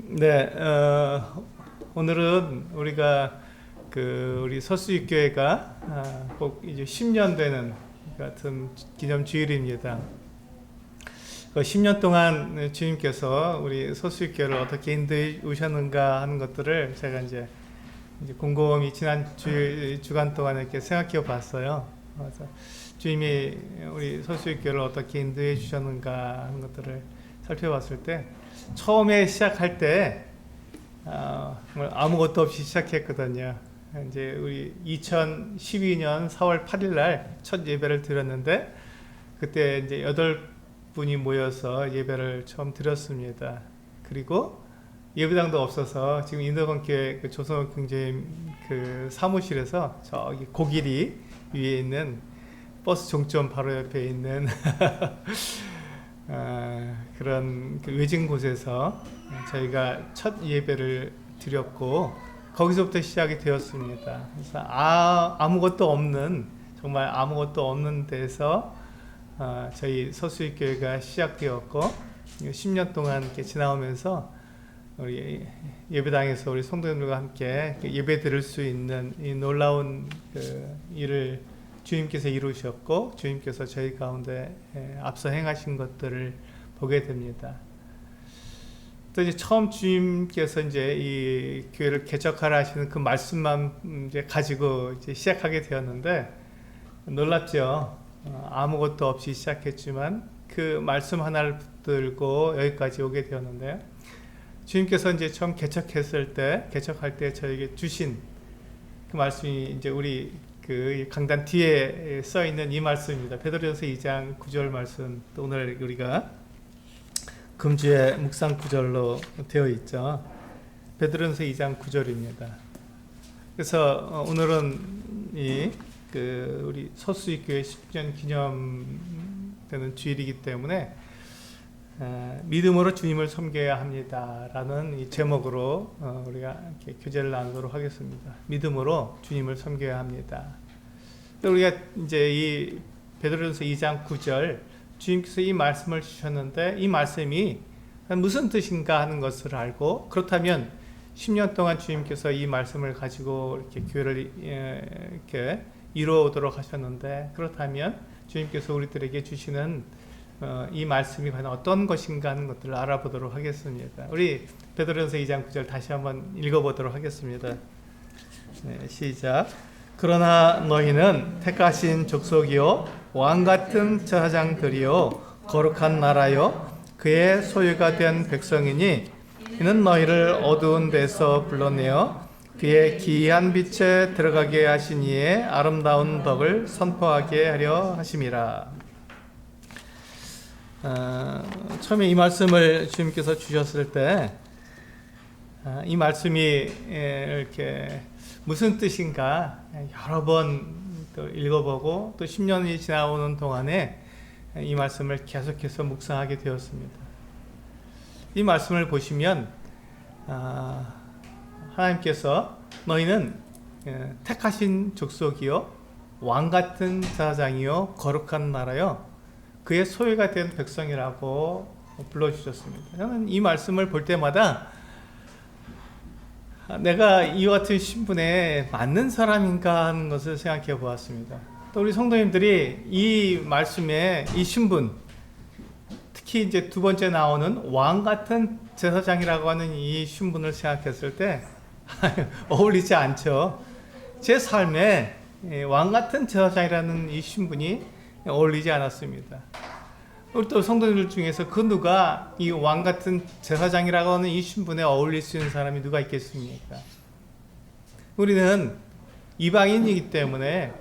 네, 오늘은 우리가 우리 서수익교회가 꼭 이제 10년 되는 같은 기념 주일입니다. 10년 동안 주님께서 우리 서수익교회를 어떻게 인도해 오셨는가 하는 것들을 제가 이제 곰곰이 지난 주간 동안 이렇게 생각해 봤어요. 그래서 주님이 우리 서수익교회를 어떻게 인도해 주셨는가 하는 것들을 살펴봤을 때 처음에 시작할 때 아무것도 없이 시작했거든요. 이제 우리 2012년 4월 8일 날 첫 예배를 드렸는데 그때 이제 8분이 모여서 예배를 처음 드렸습니다. 그리고 예배당도 없어서 지금 인도건교회 조성욱 경제임 사무실에서 저기 고길이 위에 있는 버스 종점 바로 옆에 있는 그런 외진 곳에서 저희가 첫 예배를 드렸고 거기서부터 시작이 되었습니다. 그래서 아무것도 없는, 정말 아무것도 없는 데서 저희 서수익교회가 시작되었고 10년 동안 이렇게 지나오면서 우리 예배당에서 우리 성도님들과 함께 예배 드릴 수 있는 이 놀라운 일을 주님께서 이루셨고 주님께서 저희 가운데 앞서 행하신 것들을 보게 됩니다. 또 이제 처음 주님께서 이제 이 교회를 개척하라 하시는 그 말씀만 이제 가지고 이제 시작하게 되었는데 놀랍죠. 아무것도 없이 시작했지만 그 말씀 하나를 붙들고 여기까지 오게 되었는데 주님께서 이제 처음 개척할 때 저에게 주신 그 말씀이 이제 우리 강단 뒤에 써 있는 이 말씀입니다. 베드로전서 2장 9절 말씀. 또 오늘 우리가 금주의 묵상 구절로 되어 있죠. 베드로전서 2장 9절입니다. 그래서 오늘은 우리 서수익교회 10년 기념되는 주일이기 때문에 믿음으로 주님을 섬겨야 합니다라는 이 제목으로 우리가 이렇게 교제를 나누도록 하겠습니다. 믿음으로 주님을 섬겨야 합니다. 우리가 이제 이 베드로전서 2장 9절 주님께서 이 말씀을 주셨는데 이 말씀이 무슨 뜻인가 하는 것을 알고 그렇다면 10년 동안 주님께서 이 말씀을 가지고 이렇게 교회를 이렇게 이루어오도록 하셨는데 그렇다면 주님께서 우리들에게 주시는 이 말씀이 과연 어떤 것인가 하는 것들을 알아보도록 하겠습니다. 우리 베드로전서 2장 9절 다시 한번 읽어보도록 하겠습니다. 네, 시작. 그러나 너희는 택하신 족속이요 왕같은 제사장들이요 거룩한 나라요 그의 소유가 된 백성이니 이는 너희를 어두운 데서 불러내어 그의 기이한 빛에 들어가게 하신 이의 아름다운 덕을 선포하게 하려 하심이라. 처음에 이 말씀을 주님께서 주셨을 때 이 말씀이 이렇게 무슨 뜻인가 여러 번 또 읽어보고 또 10년이 지나오는 동안에 이 말씀을 계속해서 묵상하게 되었습니다. 이 말씀을 보시면 하나님께서 너희는 택하신 족속이요 왕같은 제사장이요 거룩한 나라요 그의 소유가 된 백성이라고 불러주셨습니다. 저는 이 말씀을 볼 때마다 내가 이와 같은 신분에 맞는 사람인가 하는 것을 생각해 보았습니다. 또 우리 성도님들이 이 말씀에 이 신분, 특히 이제 두 번째 나오는 왕 같은 제사장이라고 하는 이 신분을 생각했을 때 어울리지 않죠. 제 삶에 왕 같은 제사장이라는 이 신분이 어울리지 않았습니다. 우리 또 성도님들 중에서 그 누가 이 왕 같은 제사장이라고 하는 이 신분에 어울릴 수 있는 사람이 누가 있겠습니까? 우리는 이방인이기 때문에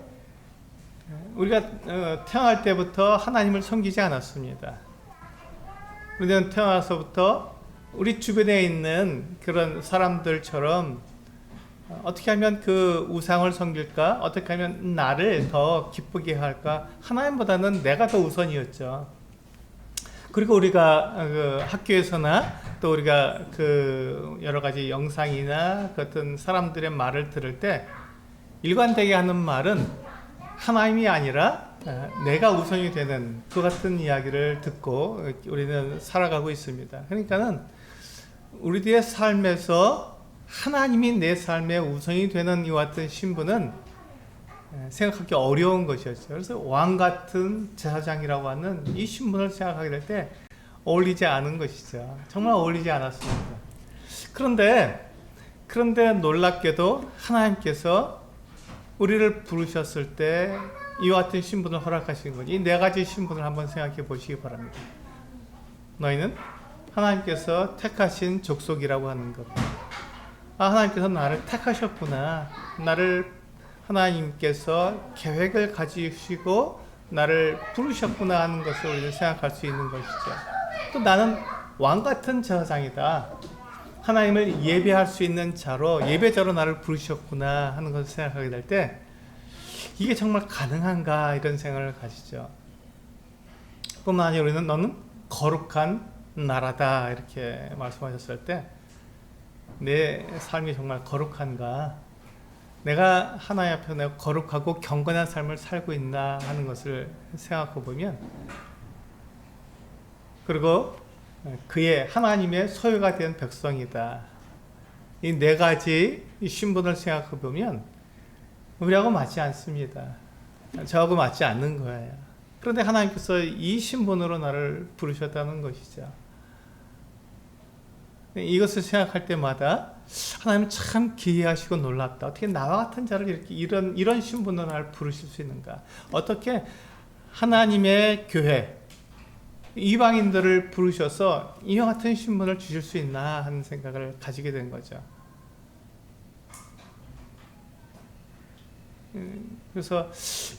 우리가 태어날 때부터 하나님을 섬기지 않았습니다. 우리는 태어나서부터 우리 주변에 있는 그런 사람들처럼 어떻게 하면 그 우상을 섬길까? 어떻게 하면 나를 더 기쁘게 할까? 하나님보다는 내가 더 우선이었죠. 그리고 우리가 학교에서나 또 우리가 여러 가지 영상이나 어떤 사람들의 말을 들을 때 일관되게 하는 말은 하나님이 아니라 내가 우선이 되는 그 같은 이야기를 듣고 우리는 살아가고 있습니다. 그러니까는 우리들의 삶에서 하나님이 내 삶의 우선이 되는 이와 같은 신분은 생각하기 어려운 것이었어요. 그래서 왕 같은 제사장이라고 하는 이 신분을 생각하게 될 때 어울리지 않은 것이죠. 정말 어울리지 않았습니다. 그런데 놀랍게도 하나님께서 우리를 부르셨을 때 이와 같은 신분을 허락하신 거지. 이 네 가지 신분을 한번 생각해 보시기 바랍니다. 너희는 하나님께서 택하신 족속이라고 하는 것. 하나님께서 나를 택하셨구나. 하나님께서 계획을 가지시고 나를 부르셨구나 하는 것을 우리는 생각할 수 있는 것이죠. 또 나는 왕 같은 제사장이다. 하나님을 예배할 수 있는 자로, 예배자로 나를 부르셨구나 하는 것을 생각하게 될 때 이게 정말 가능한가 이런 생각을 가지죠. 뿐만 아니라 우리는 너는 거룩한 나라다 이렇게 말씀하셨을 때 내 삶이 정말 거룩한가, 내가 하나님 앞에 내가 거룩하고 경건한 삶을 살고 있나 하는 것을 생각해 보면, 그리고 그의 하나님의 소유가 된 백성이다. 이 네 가지 신분을 생각해 보면 우리하고 맞지 않습니다. 저하고 맞지 않는 거예요. 그런데 하나님께서 이 신분으로 나를 부르셨다는 것이죠. 이것을 생각할 때마다 하나님은 참 기이하시고 놀랍다. 어떻게 나와 같은 자를 이렇게 이런 신분으로 나를 부르실 수 있는가? 어떻게 하나님의 교회 이방인들을 부르셔서 이와 같은 신분을 주실 수 있나 하는 생각을 가지게 된 거죠. 그래서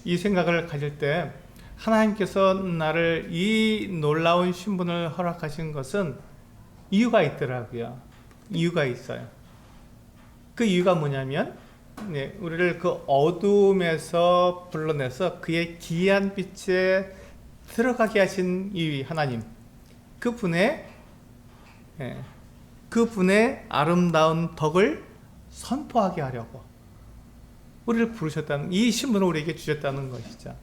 이 생각을 가질 때 하나님께서 나를 이 놀라운 신분을 허락하신 것은 이유가 있더라고요. 이유가 있어요. 그 이유가 뭐냐면 우리를 그 어둠에서 불러내서 그의 기이한 빛에 들어가게 하신 이 하나님, 그분의 아름다운 덕을 선포하게 하려고 우리를 부르셨다는, 이 신분을 우리에게 주셨다는 것이죠.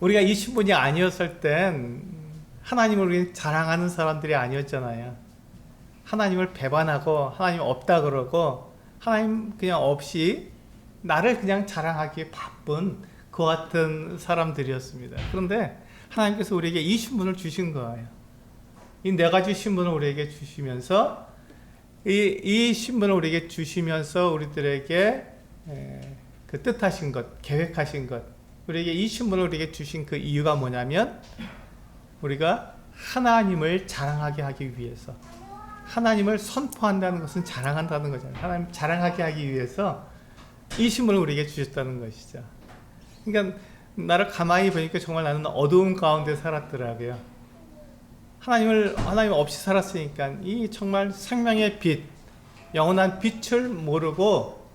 우리가 이 신분이 아니었을 땐 하나님을 우리 자랑하는 사람들이 아니었잖아요. 하나님을 배반하고 하나님 없다 그러고 하나님 그냥 없이 나를 그냥 자랑하기에 바쁜 그 같은 사람들이었습니다. 그런데 하나님께서 우리에게 이 신분을 주신 거예요. 이 네 가지 신분을 우리에게 주시면서 이 신분을 우리에게 주시면서 우리들에게 그 뜻하신 것, 계획하신 것, 우리에게 이 신분을 우리에게 주신 그 이유가 뭐냐면 우리가 하나님을 자랑하게 하기 위해서, 하나님을 선포한다는 것은 자랑한다는 거잖아요. 하나님 자랑하게 하기 위해서 이 신분을 우리에게 주셨다는 것이죠. 그러니까 나를 가만히 보니까 정말 나는 어두움 가운데 살았더라고요. 하나님 없이 살았으니까 이 정말 생명의 빛, 영원한 빛을 모르고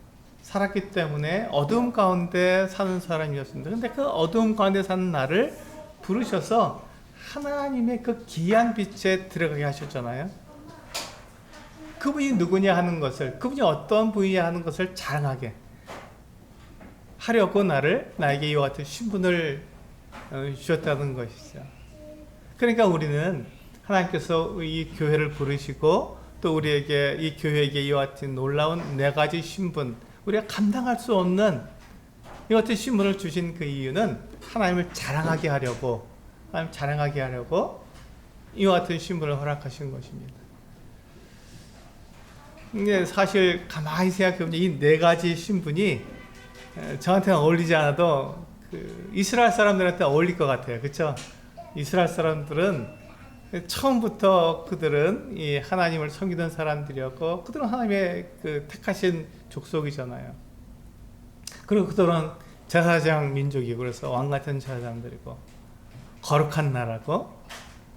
살았기 때문에 어두움 가운데 사는 사람이었습니다. 근데 그 어두움 가운데 사는 나를 부르셔서 하나님의 그 귀한 빛에 들어가게 하셨잖아요. 그분이 누구냐 하는 것을, 그분이 어떤 분이냐 하는 것을 자랑하게 하려고 나에게 이와 같은 신분을 주셨다는 것이죠. 그러니까 우리는 하나님께서 이 교회를 부르시고 또 우리에게 이 교회에게 이와 같은 놀라운 네 가지 신분, 우리가 감당할 수 없는 이와 같은 신분을 주신 그 이유는 하나님을 자랑하게 하려고, 하나님 자랑하게 하려고 이와 같은 신분을 허락하신 것입니다. 근데 사실 가만히 생각해보면 이 네 가지 신분이 저한테는 어울리지 않아도 그 이스라엘 사람들한테 어울릴 것 같아요. 그렇죠? 이스라엘 사람들은 처음부터 그들은 이 하나님을 섬기던 사람들이었고 그들은 하나님의 그 택하신 족속이잖아요. 그리고 그들은 제사장 민족이고 그래서 왕 같은 제사장들이고 거룩한 나라고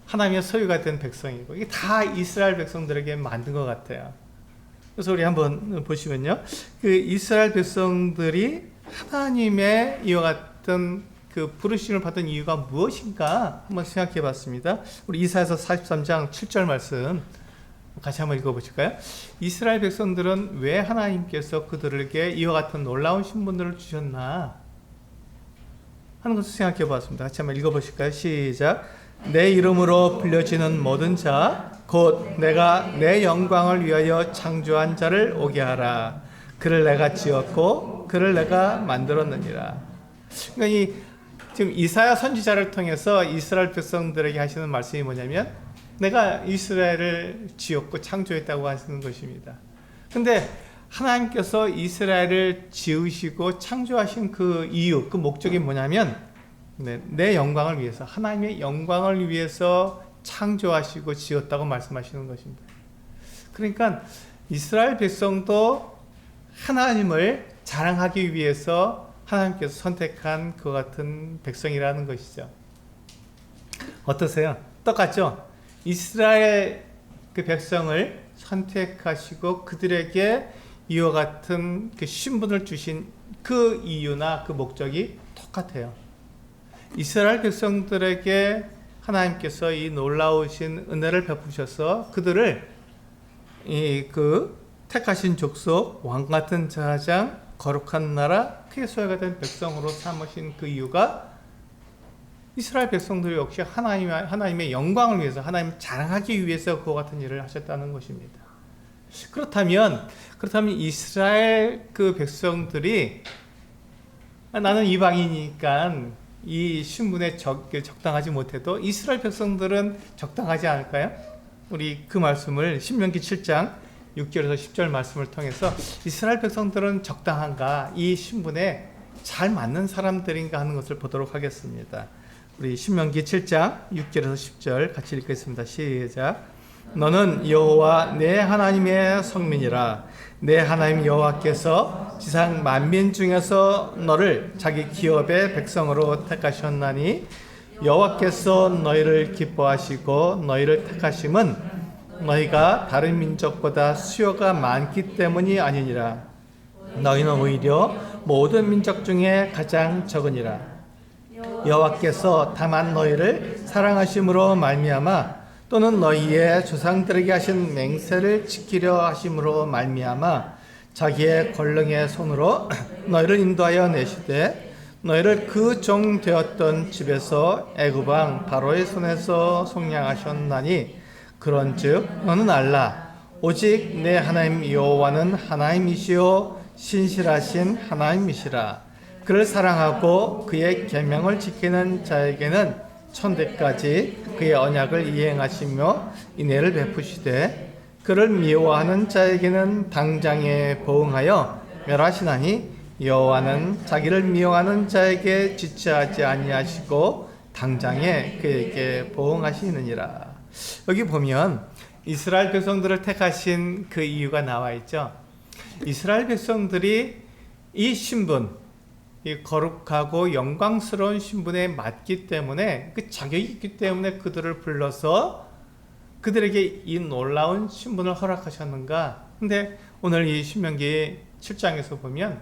하나님의 소유가 된 백성이고 이게 다 이스라엘 백성들에게 만든 것 같아요. 그래서 우리 한번 보시면요, 그 이스라엘 백성들이 하나님의 이와 같은 그 부르심을 받은 이유가 무엇인가 한번 생각해 봤습니다. 우리 이사야서 43장 7절 말씀 같이 한번 읽어보실까요? 이스라엘 백성들은 왜 하나님께서 그들에게 이와 같은 놀라운 신분들을 주셨나 하는 것을 생각해 보았습니다. 같이 한번 읽어보실까요? 시작. 내 이름으로 불려지는 모든 자 곧 내가 내 영광을 위하여 창조한 자를 오게 하라. 그를 내가 지었고 그를 내가 만들었느니라. 그러니까 이 지금 이사야 선지자를 통해서 이스라엘 백성들에게 하시는 말씀이 뭐냐면 내가 이스라엘을 지었고 창조했다고 하시는 것입니다. 근데 하나님께서 이스라엘을 지으시고 창조하신 그 이유, 그 목적이 뭐냐면 내 영광을 위해서, 하나님의 영광을 위해서 창조하시고 지었다고 말씀하시는 것입니다. 그러니까 이스라엘 백성도 하나님을 자랑하기 위해서 하나님께서 선택한 그 같은 백성이라는 것이죠. 어떠세요? 똑같죠? 이스라엘 그 백성을 선택하시고 그들에게 이와 같은 그 신분을 주신 그 이유나 그 목적이 똑같아요. 이스라엘 백성들에게 하나님께서 이 놀라우신 은혜를 베푸셔서 그들을 그 택하신 족속, 왕 같은 제사장, 거룩한 나라, 크게 소유가 된 백성으로 삼으신 그 이유가 이스라엘 백성들이 역시 하나님의 영광을 위해서, 하나님을 자랑하기 위해서 그와 같은 일을 하셨다는 것입니다. 그렇다면 이스라엘 그 백성들이 나는 이방인이니까 이 신분에 적당하지 못해도 이스라엘 백성들은 적당하지 않을까요? 우리 그 말씀을 신명기 7장 6절에서 10절 말씀을 통해서 이스라엘 백성들은 적당한가, 이 신분에 잘 맞는 사람들인가 하는 것을 보도록 하겠습니다. 우리 신명기 7장 6절에서 10절 같이 읽겠습니다. 시작. 너는 여호와 내 하나님의 성민이라. 내 하나님 여호와께서 지상 만민 중에서 너를 자기 기업의 백성으로 택하셨나니 여호와께서 너희를 기뻐하시고 너희를 택하심은 너희가 다른 민족보다 수요가 많기 때문이 아니니라. 너희는 오히려 모든 민족 중에 가장 적으니라. 여호와께서 다만 너희를 사랑하심으로 말미암아 또는 너희의 조상들에게 하신 맹세를 지키려 하심으로 말미암아 자기의 권능의 손으로 너희를 인도하여 내시되 너희를 그 종 되었던 집에서 애굽 왕 바로의 손에서 속량하셨나니 그런즉 너는 알라. 오직 내 하나님 여호와는 하나님이시요 신실하신 하나님이시라. 그를 사랑하고 그의 계명을 지키는 자에게는 천대까지 그의 언약을 이행하시며 인애를 베푸시되 그를 미워하는 자에게는 당장에 보응하여 멸하시나니 여호와는 자기를 미워하는 자에게 지체하지 아니하시고 당장에 그에게 보응하시느니라. 여기 보면 이스라엘 백성들을 택하신 그 이유가 나와 있죠. 이스라엘 백성들이 이 신분, 이 거룩하고 영광스러운 신분에 맞기 때문에, 그 자격이 있기 때문에 그들을 불러서 그들에게 이 놀라운 신분을 허락하셨는가? 근데 오늘 이 신명기 7장에서 보면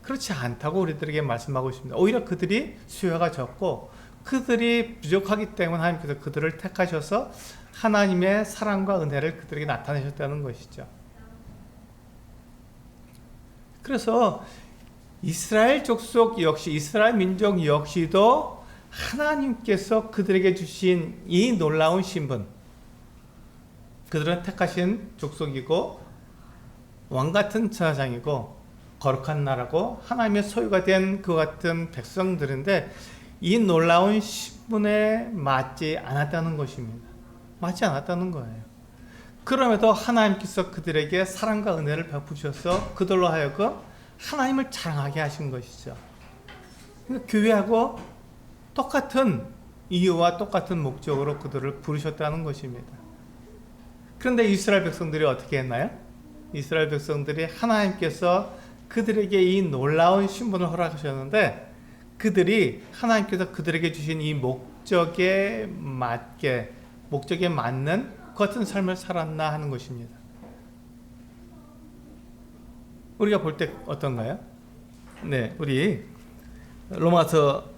그렇지 않다고 우리들에게 말씀하고 있습니다. 오히려 그들이 수요가 적고 그들이 부족하기 때문에 하나님께서 그들을 택하셔서 하나님의 사랑과 은혜를 그들에게 나타내셨다는 것이죠. 그래서 이스라엘 족속 역시, 이스라엘 민족 역시도 하나님께서 그들에게 주신 이 놀라운 신분, 그들은 택하신 족속이고 왕같은 제사장이고 거룩한 나라고 하나님의 소유가 된 그 같은 백성들인데 이 놀라운 신분에 맞지 않았다는 것입니다. 맞지 않았다는 거예요. 그럼에도 하나님께서 그들에게 사랑과 은혜를 베푸셔서 그들로 하여금 하나님을 자랑하게 하신 것이죠. 교회하고 똑같은 이유와 똑같은 목적으로 그들을 부르셨다는 것입니다. 그런데 이스라엘 백성들이 어떻게 했나요? 이스라엘 백성들이 하나님께서 그들에게 이 놀라운 신분을 허락하셨는데 그들이 하나님께서 그들에게 주신 이 목적에 맞게, 목적에 맞는 같은 삶을 살았나 하는 것입니다. 우리가 볼 때 어떤가요? 네, 우리 로마서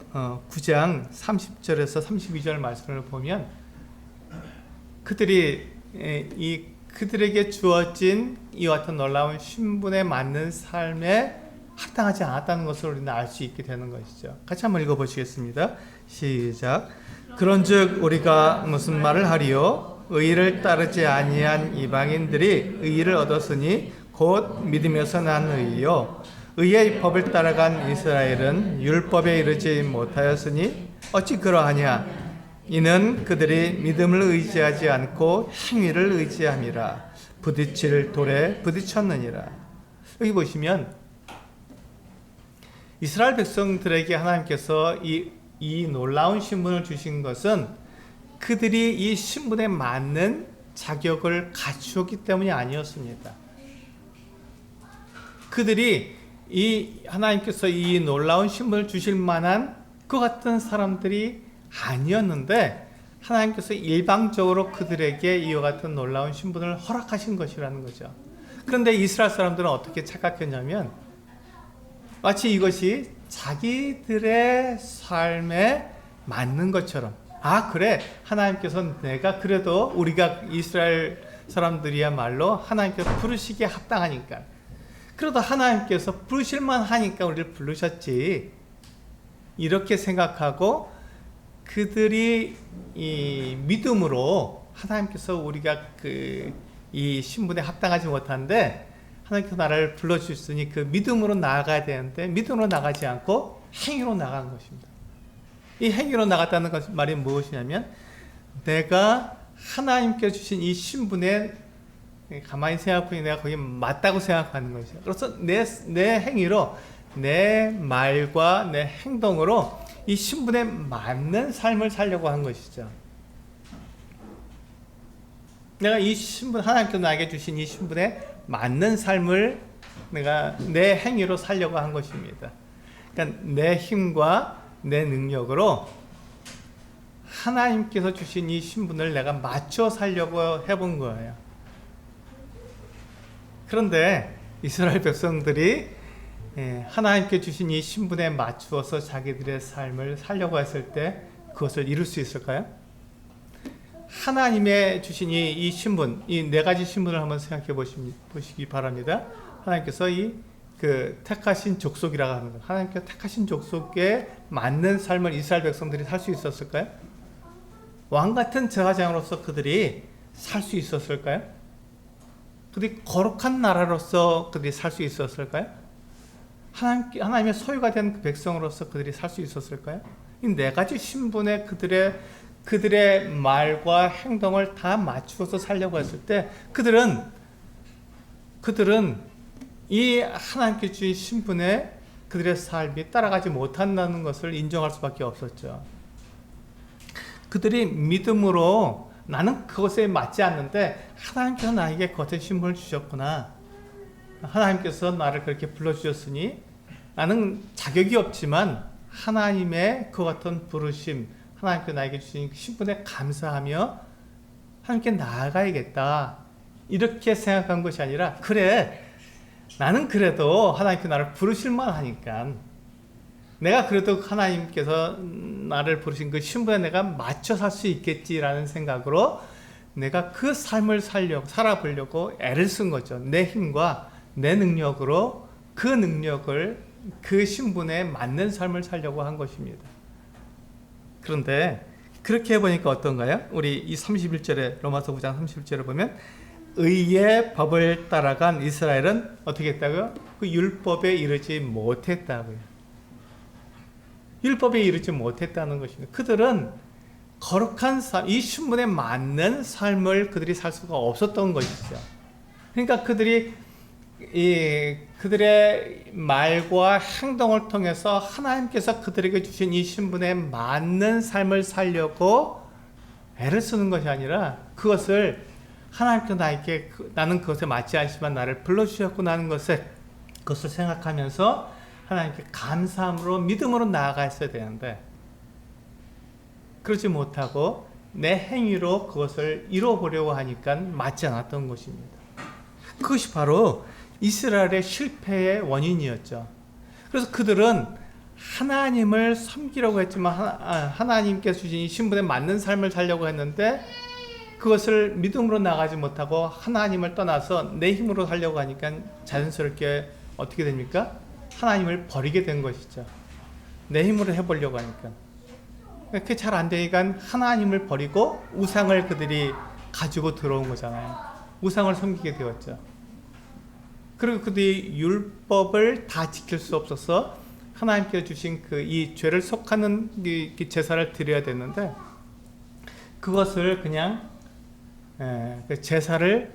9장 30절에서 32절 말씀을 보면 그들이 그들에게 주어진 이와 같은 놀라운 신분에 맞는 삶에 합당하지 않았다는 것을 우리는 알 수 있게 되는 것이죠. 같이 한번 읽어보시겠습니다. 시작. 그런즉 우리가 무슨 말을 하리요? 의를 따르지 아니한 이방인들이 의를 얻었으니 곧 믿음에서 난 의요. 의의 법을 따라간 이스라엘은 율법에 이르지 못하였으니 어찌 그러하냐? 이는 그들이 믿음을 의지하지 않고 행위를 의지함이라. 부딪힐 돌에 부딪혔느니라. 여기 보시면 이스라엘 백성들에게 하나님께서 이 놀라운 신분을 주신 것은 그들이 이 신분에 맞는 자격을 갖추었기 때문이 아니었습니다. 그들이 하나님께서 이 놀라운 신분을 주실 만한 그 같은 사람들이 아니었는데 하나님께서 일방적으로 그들에게 이와 같은 놀라운 신분을 허락하신 것이라는 거죠. 그런데 이스라엘 사람들은 어떻게 착각했냐면 마치 이것이 자기들의 삶에 맞는 것처럼, 아 그래, 하나님께서 내가 그래도 우리가 이스라엘 사람들이야말로 하나님께서 부르시기에 합당하니까, 그래도 하나님께서 부르실만 하니까 우리를 부르셨지, 이렇게 생각하고 그들이 이 믿음으로 하나님께서 우리가 이 신분에 합당하지 못한데 하나님께서 나를 불러주셨으니 그 믿음으로 나아가야 되는데 믿음으로 나가지 않고 행위로 나간 것입니다. 이 행위로 나갔다는 말이 무엇이냐면 내가 하나님께 주신 이 신분에 가만히 생각해보니 내가 거기에 맞다고 생각하는 것이죠. 그래서 내 행위로, 내 말과 내 행동으로 이 신분에 맞는 삶을 살려고 한 것이죠. 내가 이 신분, 하나님께서 나에게 주신 이 신분에 맞는 삶을 내가 내 행위로 살려고 한 것입니다. 그러니까 내 힘과 내 능력으로 하나님께서 주신 이 신분을 내가 맞춰 살려고 해본 거예요. 그런데 이스라엘 백성들이 하나님께 주신 이 신분에 맞추어서 자기들의 삶을 살려고 했을 때 그것을 이룰 수 있을까요? 하나님의 주신 이 신분, 이 네 가지 신분을 한번 생각해 보시기 바랍니다. 하나님께서 택하신 족속이라고 하는 것, 하나님께서 택하신 족속에 맞는 삶을 이스라엘 백성들이 살 수 있었을까요? 왕 같은 제사장으로서 그들이 살 수 있었을까요? 그들이 거룩한 나라로서 그들이 살 수 있었을까요? 하나님의 소유가 된 그 백성으로서 그들이 살 수 있었을까요? 이 네 가지 신분에 그들의 말과 행동을 다 맞추어서 살려고 했을 때 그들은 이 하나님께 주신 신분에 그들의 삶이 따라가지 못한다는 것을 인정할 수밖에 없었죠. 그들이 믿음으로 나는 그것에 맞지 않는데 하나님께서 나에게 거룩한 신분을 주셨구나, 하나님께서 나를 그렇게 불러주셨으니 나는 자격이 없지만 하나님의 그 같은 부르심, 하나님께서 나에게 주신 신분에 감사하며 하나님께 나아가야겠다, 이렇게 생각한 것이 아니라 그래, 나는 그래도 하나님께서 나를 부르실만 하니까 내가 그래도 하나님께서 나를 부르신 그 신분에 내가 맞춰 살 수 있겠지라는 생각으로 내가 그 삶을 살아보려고 애를 쓴 거죠. 내 힘과 내 능력으로 그 능력을, 그 신분에 맞는 삶을 살려고 한 것입니다. 그런데 그렇게 해보니까 어떤가요? 우리 이 31절에, 로마서 9장 31절에 보면 의의 법을 따라간 이스라엘은 어떻게 했다고요? 그 율법에 이르지 못했다고요. 율법에 이르지 못했다는 것입니다. 그들은 거룩한 삶, 이 신분에 맞는 삶을 그들이 살 수가 없었던 것이죠. 그러니까 그들의 말과 행동을 통해서 하나님께서 그들에게 주신 이 신분에 맞는 삶을 살려고 애를 쓰는 것이 아니라 그것을 하나님께서 나는 그것에 맞지 않지만 나를 불러주셨구나 하는 그것을 생각하면서 하나님께 감사함으로 믿음으로 나아갔어야 되는데 그러지 못하고 내 행위로 그것을 이뤄보려고 하니까 맞지 않았던 것입니다. 그것이 바로 이스라엘의 실패의 원인이었죠. 그래서 그들은 하나님을 섬기려고 했지만 하나님께서 주신 이 신분에 맞는 삶을 살려고 했는데 그것을 믿음으로 나가지 못하고 하나님을 떠나서 내 힘으로 살려고 하니까 자연스럽게 어떻게 됩니까? 하나님을 버리게 된 것이죠. 내 힘으로 해보려고 하니까. 그게 잘 안 되니까 하나님을 버리고 우상을 그들이 가지고 들어온 거잖아요. 우상을 섬기게 되었죠. 그리고 그들이 율법을 다 지킬 수 없어서 하나님께서 주신 그 이 죄를 속하는 이 제사를 드려야 되는데, 그것을 그냥 그 제사를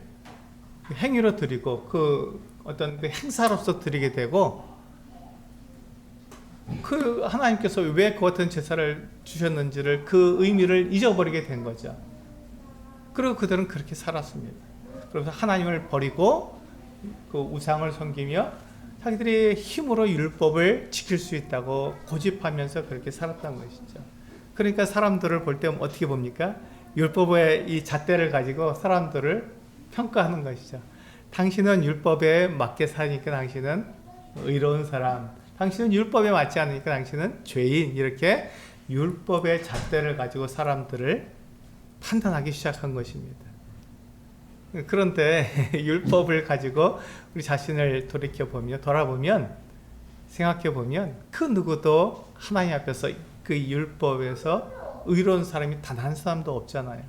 행위로 드리고 그 어떤 그 행사로서 드리게 되고, 그 하나님께서 왜 그 같은 제사를 주셨는지를 그 의미를 잊어버리게 된 거죠. 그리고 그들은 그렇게 살았습니다. 그래서 하나님을 버리고 그 우상을 섬기며 자기들의 힘으로 율법을 지킬 수 있다고 고집하면서 그렇게 살았던 것이죠. 그러니까 사람들을 볼 때 어떻게 봅니까? 율법의 이 잣대를 가지고 사람들을 평가하는 것이죠. 당신은 율법에 맞게 사니까 당신은 의로운 사람, 당신은 율법에 맞지 않으니까 당신은 죄인, 이렇게 율법의 잣대를 가지고 사람들을 판단하기 시작한 것입니다. 그런데 율법을 가지고 우리 자신을 돌아보면 생각해보면 그 누구도 하나님 앞에서 그 율법에서 의로운 사람이 단 한 사람도 없잖아요.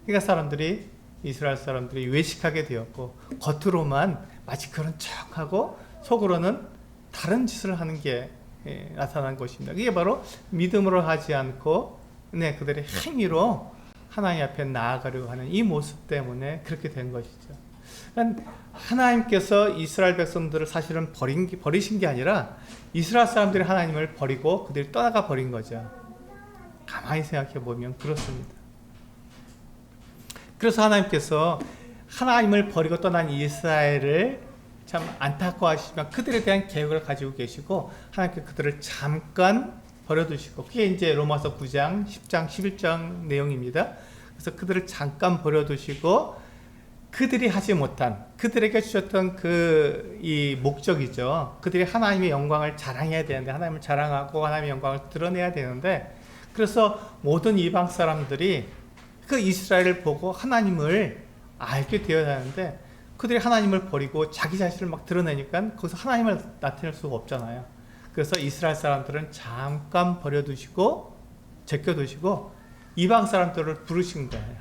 그러니까 이스라엘 사람들이 외식하게 되었고, 겉으로만 마치 그런 척하고 속으로는 다른 짓을 하는 게 나타난 것입니다. 이게 바로 믿음으로 하지 않고 그들의 행위로 하나님 앞에 나아가려고 하는 이 모습 때문에 그렇게 된 것이죠. 그러니까 하나님께서 이스라엘 백성들을 사실은 버리신 게 아니라 이스라엘 사람들이 하나님을 버리고 그들이 떠나가 버린 거죠. 가만히 생각해 보면 그렇습니다. 그래서 하나님께서 하나님을 버리고 떠난 이스라엘을 참 안타까워하시지만 그들에 대한 계획을 가지고 계시고, 하나님께서 그들을 잠깐 버려두시고, 그게 이제 로마서 9장, 10장, 11장 내용입니다. 그래서 그들을 잠깐 버려두시고 그들이 하지 못한, 그들에게 주셨던 이 목적이죠. 그들이 하나님의 영광을 자랑해야 되는데, 하나님을 자랑하고 하나님의 영광을 드러내야 되는데, 그래서 모든 이방 사람들이 그 이스라엘을 보고 하나님을 알게 되어야 하는데, 그들이 하나님을 버리고 자기 자신을 막 드러내니까 거기서 하나님을 나타낼 수가 없잖아요. 그래서 이스라엘 사람들은 잠깐 버려두시고 제껴두시고 이방 사람들을 부르신 거예요.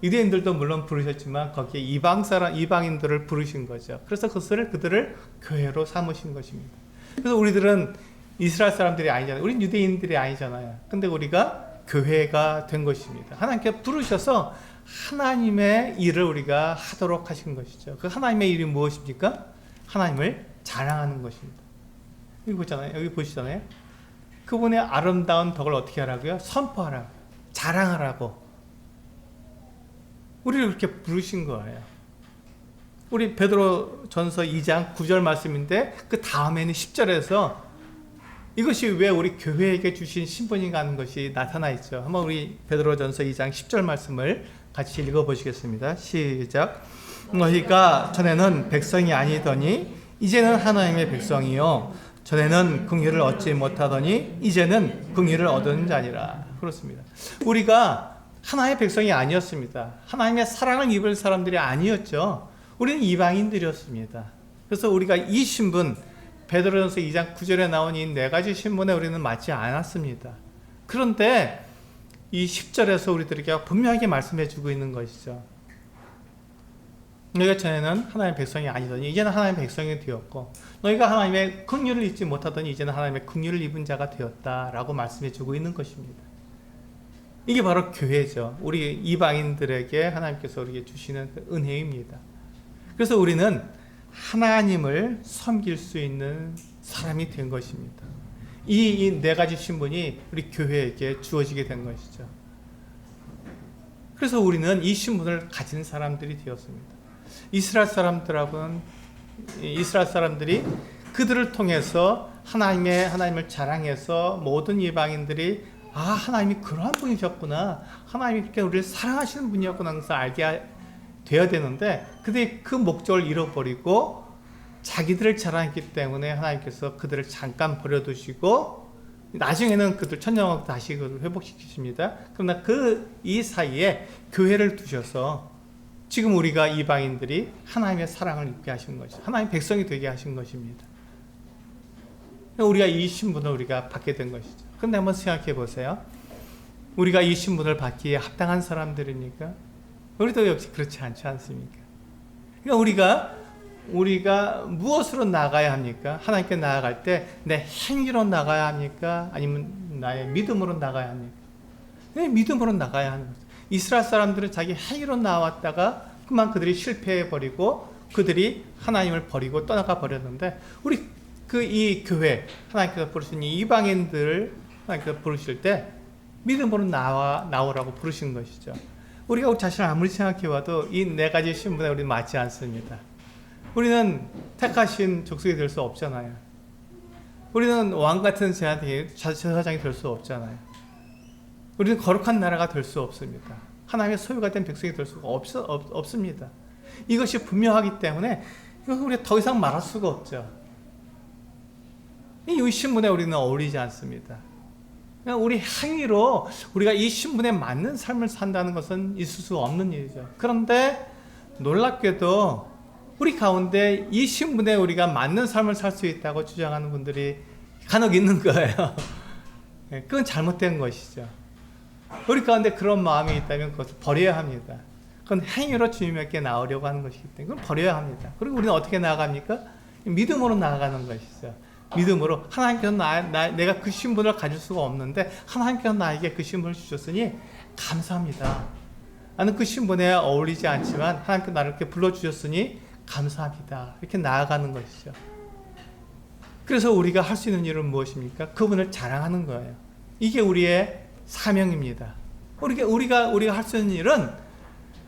유대인들도 물론 부르셨지만 거기에 이방인들을 부르신 거죠. 그래서 그들을 교회로 삼으신 것입니다. 그래서 우리들은 이스라엘 사람들이 아니잖아요. 우린 유대인들이 아니잖아요. 근데 우리가 교회가 된 것입니다. 하나님께 부르셔서 하나님의 일을 우리가 하도록 하신 것이죠. 그 하나님의 일이 무엇입니까? 하나님을 자랑하는 것입니다. 여기 보시잖아요. 그분의 아름다운 덕을 어떻게 하라고요? 선포하라고, 자랑하라고 우리를 그렇게 부르신 거예요. 우리 베드로전서 2장 9절 말씀인데 그 다음에는 10절에서 이것이 왜 우리 교회에게 주신 신분인가 하는 것이 나타나 있죠. 한번 우리 베드로전서 2장 10절 말씀을 같이 읽어보시겠습니다. 시작. 너희가 전에는 백성이 아니더니 이제는 하나님의 백성이요, 전에는 긍휼을 얻지 못하더니 이제는 긍휼을 얻은 자니라. 그렇습니다. 우리가 하나님의 백성이 아니었습니다. 하나님의 사랑을 입을 사람들이 아니었죠. 우리는 이방인들이었습니다. 그래서 우리가 이 신분, 베드로전서 2장 9절에 나온 이 네 가지 신분에 우리는 맞지 않았습니다. 그런데 이 10절에서 우리들에게 분명하게 말씀해 주고 있는 것이죠. 너희가 전에는 하나님의 백성이 아니더니 이제는 하나님의 백성이 되었고, 너희가 하나님의 긍휼을 입지 못하더니 이제는 하나님의 긍휼을 입은 자가 되었다라고 말씀해 주고 있는 것입니다. 이게 바로 교회죠. 우리 이방인들에게 하나님께서 우리에게 주시는 그 은혜입니다. 그래서 우리는 하나님을 섬길 수 있는 사람이 된 것입니다. 이 네 가지 신분이 우리 교회에게 주어지게 된 것이죠. 그래서 우리는 이 신분을 가진 사람들이 되었습니다. 이스라엘 사람들이 그들을 통해서 하나님을 자랑해서 모든 이방인들이 하나님이 그러한 분이셨구나, 하나님이 그렇게 우리를 사랑하시는 분이었구나 하면서 알게 되어야 되는데, 그들이 그 목적을 잃어버리고 자기들을 자랑했기 때문에 하나님께서 그들을 잠깐 버려두시고 나중에는 그들 천년왕국 다시 그들을 회복시키십니다. 그러나 이 사이에 교회를 두셔서 지금 우리가 이방인들이 하나님의 사랑을 입게 하신 것이죠. 하나님의 백성이 되게 하신 것입니다. 우리가 이 신분을 우리가 받게 된 것이죠. 그런데 한번 생각해 보세요. 우리가 이 신분을 받기에 합당한 사람들입니까? 우리도 역시 그렇지 않지 않습니까? 그러니까 우리가 무엇으로 나가야 합니까? 하나님께 나아갈 때 내 행위로 나가야 합니까? 아니면 나의 믿음으로 나가야 합니까? 내 믿음으로 나가야 하는 거죠. 이스라엘 사람들은 자기 행위로 나왔다가 그만 그들이 실패해버리고 그들이 하나님을 버리고 떠나가 버렸는데, 우리 이 교회, 하나님께서 부르신 이 이방인들을 하나님께서 부르실 때 믿음으로 나오라고 부르신 것이죠. 우리가 우리 자신을 아무리 생각해봐도 이 네 가지 신분에 우리는 맞지 않습니다. 우리는 택하신 족속이 될 수 없잖아요. 우리는 왕 같은 제사장이 될 수 없잖아요. 우리는 거룩한 나라가 될 수 없습니다. 하나님의 소유가 된 백성이 될 수가 없습니다. 이것이 분명하기 때문에 이것은 우리가 더 이상 말할 수가 없죠. 이 신분에 우리는 어울리지 않습니다. 우리 행위로 우리가 이 신분에 맞는 삶을 산다는 것은 있을 수 없는 일이죠. 그런데 놀랍게도 우리 가운데 이 신분에 우리가 맞는 삶을 살 수 있다고 주장하는 분들이 간혹 있는 거예요. 그건 잘못된 것이죠. 우리 가운데 그런 마음이 있다면 그것을 버려야 합니다. 그건 행위로 주님께 나오려고 하는 것이기 때문에 그건 버려야 합니다. 그리고 우리는 어떻게 나아갑니까? 믿음으로 나아가는 것이죠. 믿음으로 하나님께서 내가 그 신분을 가질 수가 없는데 하나님께서 나에게 그 신분을 주셨으니 감사합니다. 나는 그 신분에 어울리지 않지만 하나님께서 나를 이렇게 불러주셨으니 감사합니다. 이렇게 나아가는 것이죠. 그래서 우리가 할 수 있는 일은 무엇입니까? 그분을 자랑하는 거예요. 이게 우리의 사명입니다. 우리가 할 수 있는 일은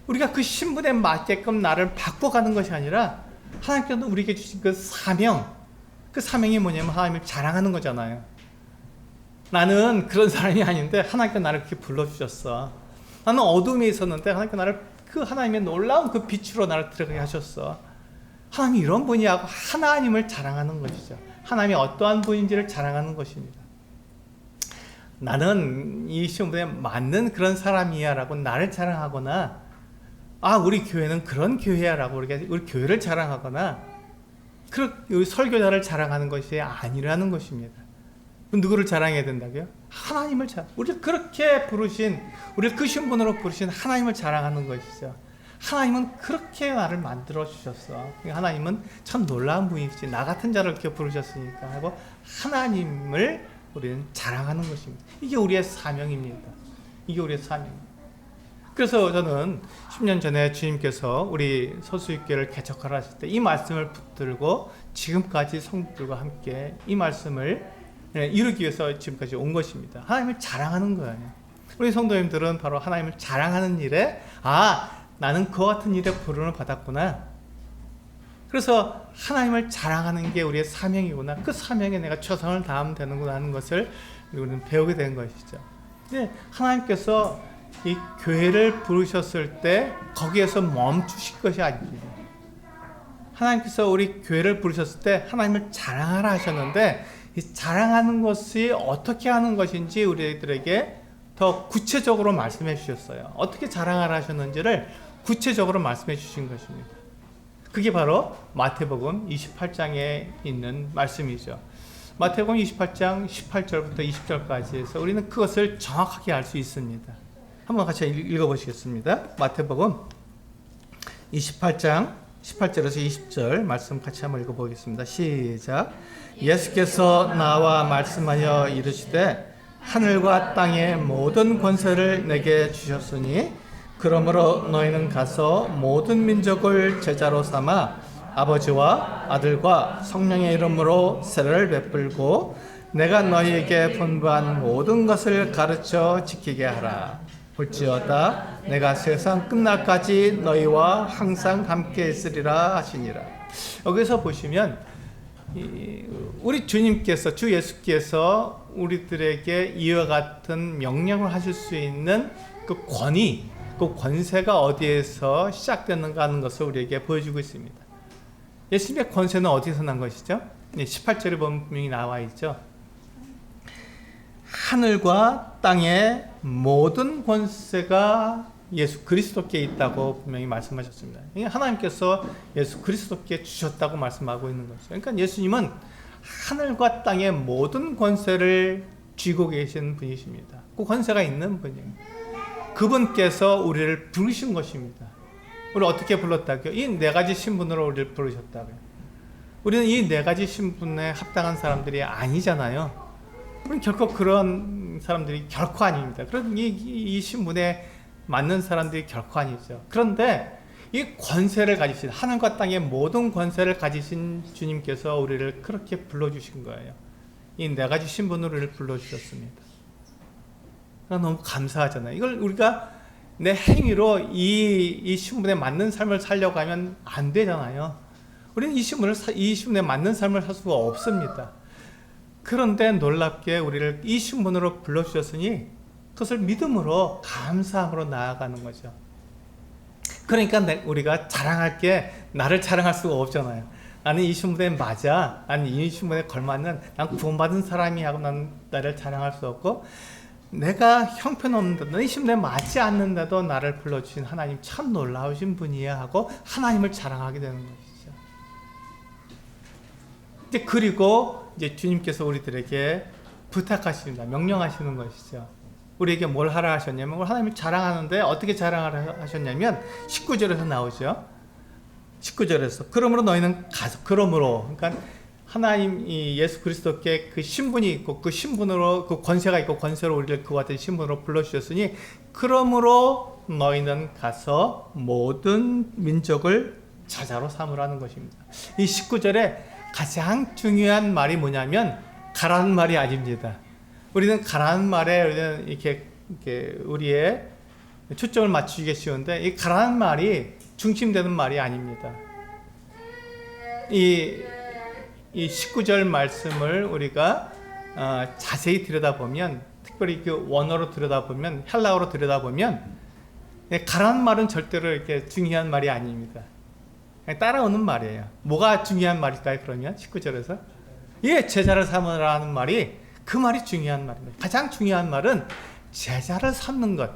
우리가 그 신분에 맞게끔 나를 바꿔가는 것이 아니라 하나님께서 우리에게 주신 그 사명, 그 사명이 뭐냐면 하나님을 자랑하는 거잖아요. 나는 그런 사람이 아닌데 하나님께서 나를 그렇게 불러주셨어. 나는 어둠에 있었는데 하나님께서 나를 그 하나님의 놀라운 그 빛으로 나를 들어가게 하셨어. 하나님이 이런 분이 하고 하나님을 자랑하는 것이죠. 하나님이 어떠한 분인지를 자랑하는 것입니다. 나는 이 신분에 맞는 그런 사람이야 라고 나를 자랑하거나, 우리 교회는 그런 교회야 라고 우리 교회를 자랑하거나, 설교자를 자랑하는 것이 아니라는 것입니다. 누구를 자랑해야 된다고요? 하나님을 우리를 그렇게 부르신, 우리를 그 신분으로 부르신 하나님을 자랑하는 것이죠. 하나님은 그렇게 나를 만들어 주셨어. 하나님은 참 놀라운 분이시지. 나 같은 자를 이렇게 부르셨으니까 하고 하나님을 우리는 자랑하는 것입니다. 이게 우리의 사명입니다. 이게 우리의 사명입니다. 그래서 저는 10년 전에 주님께서 우리 서수육교를 개척하라 하실 때 이 말씀을 붙들고 지금까지 성도들과 함께 이 말씀을 이루기 위해서 지금까지 온 것입니다. 하나님을 자랑하는 거예요. 우리 성도님들은 바로 하나님을 자랑하는 일에 나는 그와 같은 일에 부름을 받았구나. 그래서 하나님을 자랑하는 게 우리의 사명이구나. 그 사명에 내가 최선을 다하면 되는구나 하는 것을 우리는 배우게 된 것이죠. 근데 하나님께서 이 교회를 부르셨을 때 거기에서 멈추실 것이 아닙니다. 하나님께서 우리 교회를 부르셨을 때 하나님을 자랑하라 하셨는데 이 자랑하는 것이 어떻게 하는 것인지 우리들에게 더 구체적으로 말씀해 주셨어요. 어떻게 자랑하라 하셨는지를 구체적으로 말씀해 주신 것입니다. 그게 바로 마태복음 28장에 있는 말씀이죠. 마태복음 28장 18절부터 20절까지 해서 우리는 그것을 정확하게 알 수 있습니다. 한번 같이 읽어보시겠습니다. 마태복음 28장 18절에서 20절 말씀 같이 한번 읽어보겠습니다. 시작. 예수께서 나와 말씀하여 이르시되 하늘과 땅의 모든 권세를 내게 주셨으니 그러므로 너희는 가서 모든 민족을 제자로 삼아 아버지와 아들과 성령의 이름으로 세례를 베풀고 내가 너희에게 분부한 모든 것을 가르쳐 지키게 하라. 볼지어다 내가 세상 끝날까지 너희와 항상 함께 있으리라 하시니라. 여기서 보시면 우리 주님께서, 주 예수께서 우리들에게 이와 같은 명령을 하실 수 있는 그 권위, 그 권세가 어디에서 시작되는가 하는 것을 우리에게 보여주고 있습니다. 예수님의 권세는 어디서 난 것이죠? 18절에 보면 분명히 나와 있죠. 하늘과 땅의 모든 권세가 예수 그리스도께 있다고 분명히 말씀하셨습니다. 하나님께서 예수 그리스도께 주셨다고 말씀하고 있는 거죠. 그러니까 예수님은 하늘과 땅의 모든 권세를 쥐고 계신 분이십니다. 그 권세가 있는 분이에요. 그분께서 우리를 부르신 것입니다. 우리 어떻게 불렀다고요? 이 네 가지 신분으로 우리를 부르셨다고요. 우리는 이 네 가지 신분에 합당한 사람들이 아니잖아요. 우리는 결코 그런 사람들이 결코 아닙니다. 그런 이 신분에 맞는 사람들이 결코 아니죠. 그런데 이 권세를 가지신, 하늘과 땅의 모든 권세를 가지신 주님께서 우리를 그렇게 불러주신 거예요. 이 네 가지 신분으로 우리를 불러주셨습니다. 너무 감사하잖아요. 이걸 우리가 내 행위로 이 신분에 맞는 삶을 살려고 하면 안 되잖아요. 우리는 이 신분에 맞는 삶을 살 수가 없습니다. 그런데 놀랍게 우리를 이 신분으로 불러주셨으니 그것을 믿음으로 감사함으로 나아가는 거죠. 그러니까 우리가 자랑할 게 나를 자랑할 수가 없잖아요. 나는 이 신분에 맞아. 나는 이 신분에 걸맞는, 난 구원받은 사람이 하고 난 나를 자랑할 수 없고, 내가 형편없는데도 이 신분에 맞지 않는데도 나를 불러주신 하나님 참 놀라우신 분이야 하고 하나님을 자랑하게 되는 것이죠. 이제 그리고 이제 주님께서 우리들에게 부탁하십니다. 명령하시는 것이죠. 우리에게 뭘 하라 하셨냐면, 하나님을 자랑하는데 어떻게 자랑하라 하셨냐면 19절에서 나오죠. 19절에서 그러므로 너희는 가서, 그러므로, 그러니까 하나님 예수 그리스도께 그 신분이 있고 그 신분으로 그 권세가 있고 권세로 우리를 그와 같은 신분으로 불러주셨으니 그러므로 너희는 가서 모든 민족을 제자로 삼으라는 것입니다. 이 19절에 가장 중요한 말이 뭐냐면 가라는 말이 아닙니다. 우리는 가라는 말에 우리는 이렇게 우리의 초점을 맞추기 쉬운데, 이 가라는 말이 중심되는 말이 아닙니다. 이 19절 말씀을 우리가 자세히 들여다보면, 특별히 그 원어로 들여다보면, 헬라어로 들여다보면, 가라는 말은 절대로 이렇게 중요한 말이 아닙니다. 그냥 따라오는 말이에요. 뭐가 중요한 말일까요? 그러면 19절에서 제자를 삼으라는 말이, 그 말이 중요한 말입니다. 가장 중요한 말은 제자를 삼는 것.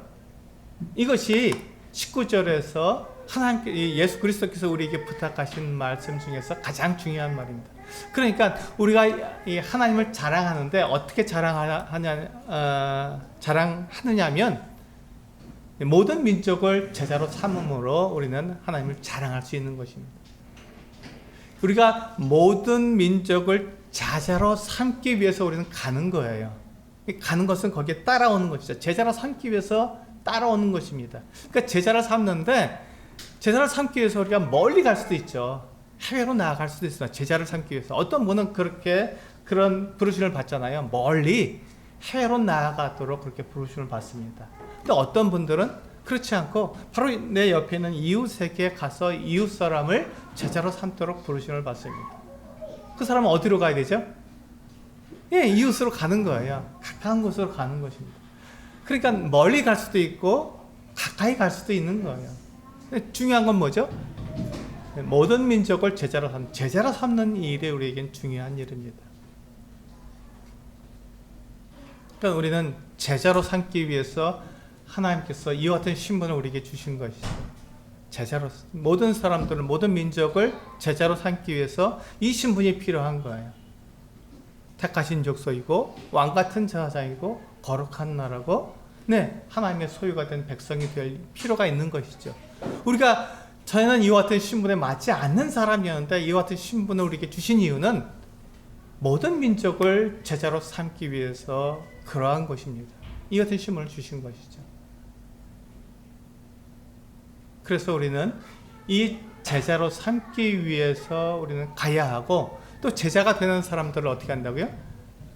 이것이 19절에서 하나님께, 예수 그리스도께서 우리에게 부탁하신 말씀 중에서 가장 중요한 말입니다. 그러니까 우리가 이 하나님을 자랑하는데 어떻게 자랑하느냐면 모든 민족을 제자로 삼음으로 우리는 하나님을 자랑할 수 있는 것입니다. 우리가 모든 민족을 제자로 삼기 위해서 우리는 가는 거예요. 가는 것은 거기에 따라오는 것이죠. 제자로 삼기 위해서 따라오는 것입니다. 그러니까 제자를 삼는데, 제자를 삼기 위해서 우리가 멀리 갈 수도 있죠. 해외로 나아갈 수도 있어요. 제자를 삼기 위해서. 어떤 분은 그런 부르심을 받잖아요. 멀리 해외로 나아가도록 그렇게 부르심을 받습니다. 근데 어떤 분들은 그렇지 않고 바로 내 옆에 있는 이웃에게 가서 이웃 사람을 제자로 삼도록 부르심을 받습니다. 그 사람은 어디로 가야 되죠? 이웃으로 가는 거예요. 가까운 곳으로 가는 것입니다. 그러니까 멀리 갈 수도 있고 가까이 갈 수도 있는 거예요. 중요한 건 뭐죠? 모든 민족을 제자로 삼는 일이 우리에겐 중요한 일입니다. 그러니까 우리는 제자로 삼기 위해서 하나님께서 이와 같은 신분을 우리에게 주신 것이죠. 제자로, 모든 사람들을, 모든 민족을 제자로 삼기 위해서 이 신분이 필요한 거예요. 택하신 족속이고 왕같은 제사장이고 거룩한 나라고, 하나님의 소유가 된 백성이 될 필요가 있는 것이죠. 저희는 이와 같은 신분에 맞지 않는 사람이었는데 이와 같은 신분을 우리에게 주신 이유는 모든 민족을 제자로 삼기 위해서 그러한 것입니다. 이 같은 신분을 주신 것이죠. 그래서 우리는 이 제자로 삼기 위해서 우리는 가야 하고, 또 제자가 되는 사람들을 어떻게 한다고요?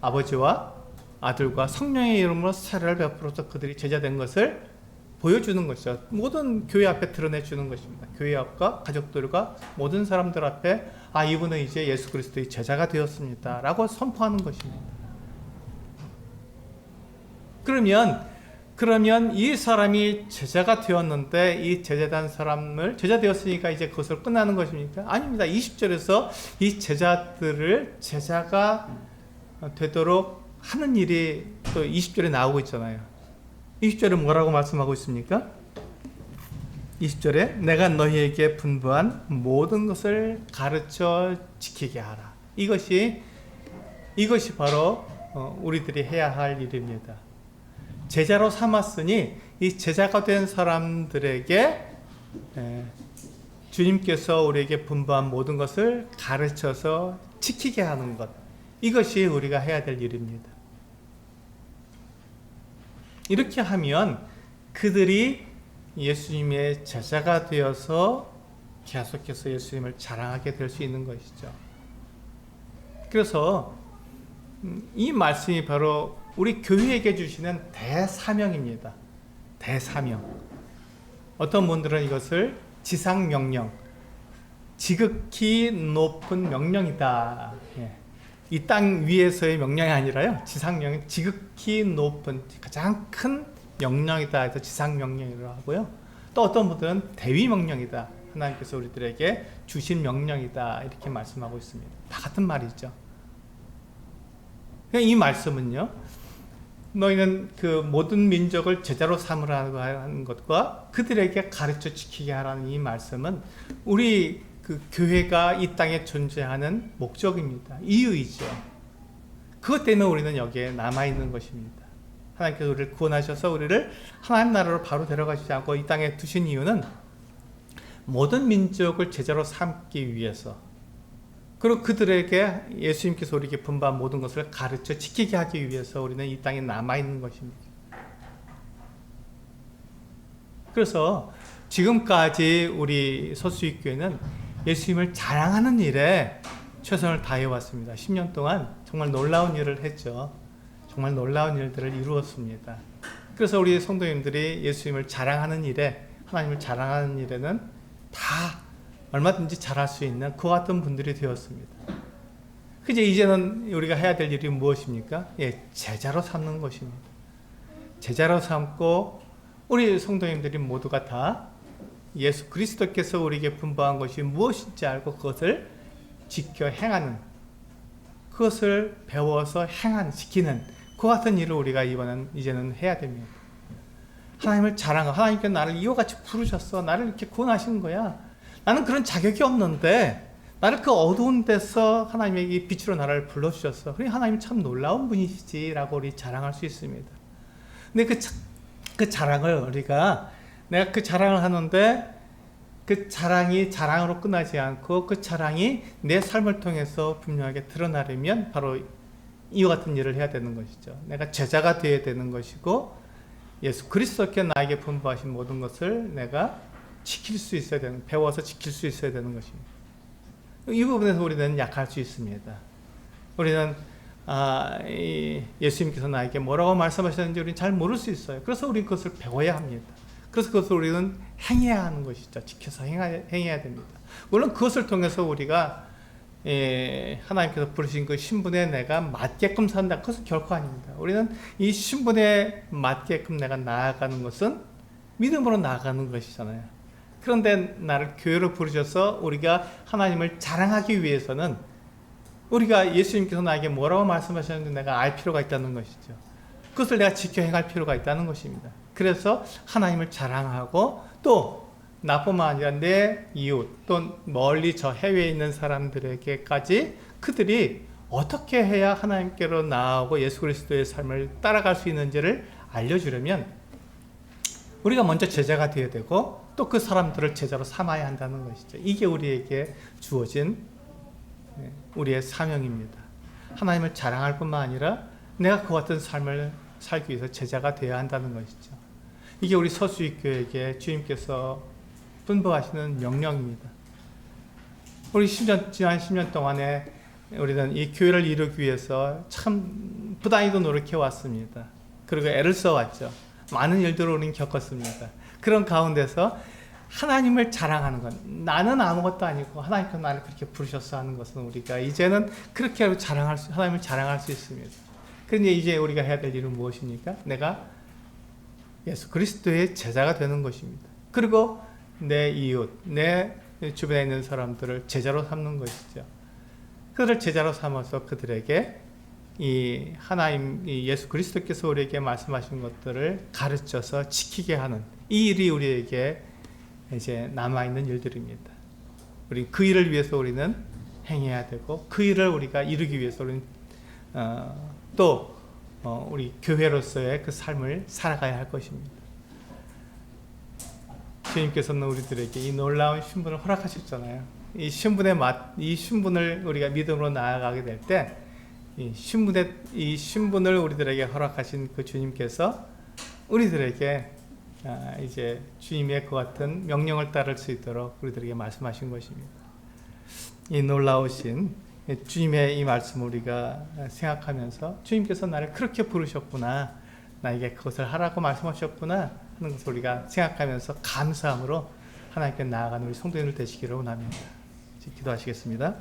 아버지와 아들과 성령의 이름으로 세례를 베풀어서 그들이 제자 된 것을 보여주는 것이죠. 모든 교회 앞에 드러내주는 것입니다. 교회 앞과 가족들과 모든 사람들 앞에 이분은 이제 예수 그리스도의 제자가 되었습니다 라고 선포하는 것입니다. 그러면 이 사람이 제자가 되었는데, 이 제자된 사람을 제자 되었으니까 이제 그것을 끝나는 것입니까? 아닙니다. 20절에서 이 제자들을 제자가 되도록 하는 일이 또 20절에 나오고 있잖아요. 20절에 뭐라고 말씀하고 있습니까? 20절에 내가 너희에게 분부한 모든 것을 가르쳐 지키게 하라. 이것이 바로 우리들이 해야 할 일입니다. 제자로 삼았으니 이 제자가 된 사람들에게 주님께서 우리에게 분부한 모든 것을 가르쳐서 지키게 하는 것, 이것이 우리가 해야 될 일입니다. 이렇게 하면 그들이 예수님의 제자가 되어서 계속해서 예수님을 자랑하게 될 수 있는 것이죠. 그래서 이 말씀이 바로 우리 교회에게 주시는 대사명입니다. 대사명. 어떤 분들은 이것을 지상명령, 지극히 높은 명령이다. 이 땅 위에서의 명령이 아니라요, 지상명령, 지극히 높은 가장 큰 명령이다 해서 지상명령이라고 하고요. 또 어떤 분들은 대위명령이다, 하나님께서 우리들에게 주신 명령이다, 이렇게 말씀하고 있습니다. 다 같은 말이죠. 이 말씀은요, 너희는 그 모든 민족을 제자로 삼으라고 하는 것과 그들에게 가르쳐 지키게 하라는 이 말씀은 우리 그 교회가 이 땅에 존재하는 목적입니다. 이유이죠. 그것 때문에 우리는 여기에 남아있는 것입니다. 하나님께서 우리를 구원하셔서 우리를 하나님 나라로 바로 데려가시지 않고 이 땅에 두신 이유는 모든 민족을 제자로 삼기 위해서, 그리고 그들에게 예수님께서 우리에게 분부한 모든 것을 가르쳐 지키게 하기 위해서 우리는 이 땅에 남아있는 것입니다. 그래서 지금까지 우리 서수익교회는 예수님을 자랑하는 일에 최선을 다해왔습니다. 10년 동안 정말 놀라운 일을 했죠. 정말 놀라운 일들을 이루었습니다. 그래서 우리 성도님들이 예수님을 자랑하는 일에, 하나님을 자랑하는 일에는 다 얼마든지 잘할 수 있는 그와 같은 분들이 되었습니다. 이제는 우리가 해야 될 일이 무엇입니까? 제자로 삼는 것입니다. 제자로 삼고 우리 성도님들이 모두가 다 예수 그리스도께서 우리에게 분부한 것이 무엇인지 알고 그것을 지켜 행하는, 그것을 배워서 지키는 그와 같은 일을 우리가 이제는 해야 됩니다. 하나님을 자랑하고, 하나님께서 나를 이와 같이 부르셨어, 나를 이렇게 구원하신 거야, 나는 그런 자격이 없는데 나를 그 어두운 데서 하나님의 빛으로 나를 불러주셨어, 그래 하나님 참 놀라운 분이시지 라고 우리 자랑할 수 있습니다. 근데 그 자랑을 내가 그 자랑을 하는데 그 자랑이 자랑으로 끝나지 않고 그 자랑이 내 삶을 통해서 분명하게 드러나려면 바로 이와 같은 일을 해야 되는 것이죠. 내가 제자가 되어야 되는 것이고 예수 그리스도께 나에게 분부하신 모든 것을 내가 지킬 수 있어야 되는, 배워서 지킬 수 있어야 되는 것입니다. 이 부분에서 우리는 약할 수 있습니다. 우리는 예수님께서 나에게 뭐라고 말씀하셨는지 우리는 잘 모를 수 있어요. 그래서 우리는 그것을 배워야 합니다. 그래서 그것을 우리는 행해야 하는 것이죠. 지켜서 행해야 됩니다. 물론 그것을 통해서 우리가 하나님께서 부르신 그 신분에 내가 맞게끔 산다, 그것은 결코 아닙니다. 우리는 이 신분에 맞게끔 내가 나아가는 것은 믿음으로 나아가는 것이잖아요. 그런데 나를 교회로 부르셔서 우리가 하나님을 자랑하기 위해서는 우리가 예수님께서 나에게 뭐라고 말씀하셨는지 내가 알 필요가 있다는 것이죠. 그것을 내가 지켜 행할 필요가 있다는 것입니다. 그래서 하나님을 자랑하고, 또 나뿐만 아니라 내 이웃, 또 멀리 저 해외에 있는 사람들에게까지 그들이 어떻게 해야 하나님께로 나아오고 예수 그리스도의 삶을 따라갈 수 있는지를 알려주려면 우리가 먼저 제자가 되어야 되고, 또 그 사람들을 제자로 삼아야 한다는 것이죠. 이게 우리에게 주어진 우리의 사명입니다. 하나님을 자랑할 뿐만 아니라 내가 그 같은 삶을 살기 위해서 제자가 되어야 한다는 것이죠. 이게 우리 서수익교회에게 주님께서 분부하시는 명령입니다. 우리 지난 10년 동안에 우리는 이 교회를 이루기 위해서 참 부단히도 노력해 왔습니다. 그리고 애를 써왔죠. 많은 일들을 우리는 겪었습니다. 그런 가운데서 하나님을 자랑하는 것, 나는 아무것도 아니고 하나님께서 나를 그렇게 부르셨어 하는 것은 우리가 이제는 그렇게 하나님을 자랑할 수 있습니다. 그런데 이제 우리가 해야 될 일은 무엇입니까? 내가 예수 그리스도의 제자가 되는 것입니다. 그리고 내 이웃, 내 주변에 있는 사람들을 제자로 삼는 것이죠. 그들을 제자로 삼아서 그들에게 이 예수 그리스도께서 우리에게 말씀하신 것들을 가르쳐서 지키게 하는 이 일이 우리에게 이제 남아있는 일들입니다. 우리 그 일을 위해서 우리는 행해야 되고, 그 일을 우리가 이루기 위해서 우리는 또 우리 교회로서의 그 삶을 살아가야 할 것입니다. 주님께서는 우리들에게 이 놀라운 신분을 허락하셨잖아요. 이 신분을 우리가 믿음으로 나아가게 될 때, 이 신분을 우리들에게 허락하신 그 주님께서 우리들에게 이제 주님의 그 같은 명령을 따를 수 있도록 우리들에게 말씀하신 것입니다. 이 놀라우신 주님의 이 말씀을 우리가 생각하면서 주님께서 나를 그렇게 부르셨구나, 나에게 그것을 하라고 말씀하셨구나 하는 것을 우리가 생각하면서 감사함으로 하나님께 나아가는 우리 성도님들 되시기를 원합니다. 기도하시겠습니다.